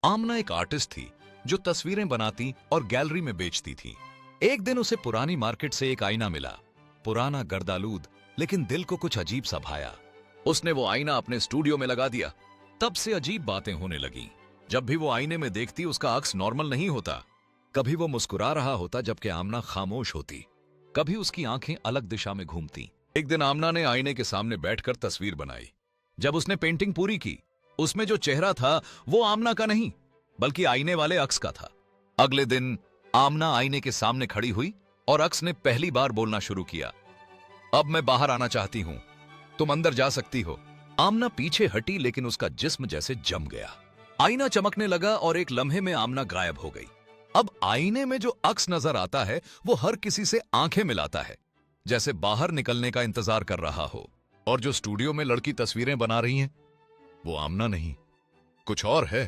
आमना एक आर्टिस्ट थी जो तस्वीरें बनाती और गैलरी में बेचती थी। एक दिन उसे पुरानी मार्केट से एक आईना मिला, पुराना गर्दालूद, लेकिन दिल को कुछ अजीब सा भाया। उसने वो आईना अपने स्टूडियो में लगा दिया। तब से अजीब बातें होने लगी। जब भी वो आईने में देखती उसका अक्स नॉर्मल नहीं होता। कभी वो मुस्कुरा रहा होता जबकि आमना खामोश होती। कभी उसकी आंखें अलग दिशा में घूमती। एक दिन आमना ने आईने के सामने बैठकर तस्वीर बनाई। जब उसने पेंटिंग पूरी की, उसमें जो चेहरा था वो आमना का नहीं बल्कि आईने वाले अक्स का था। अगले दिन आमना आईने के सामने खड़ी हुई और अक्स ने पहली बार बोलना शुरू किया, अब मैं बाहर आना चाहती हूं, तुम अंदर जा सकती हो। आमना पीछे हटी लेकिन उसका जिस्म जैसे जम गया। आईना चमकने लगा और एक लम्हे में आमना गायब हो गई। अब आईने में जो अक्स नजर आता है वो हर किसी से आंखें मिलाता है, जैसे बाहर निकलने का इंतजार कर रहा हो। और जो स्टूडियो में लड़की तस्वीरें बना रही हैं वो आमना नहीं, कुछ और है।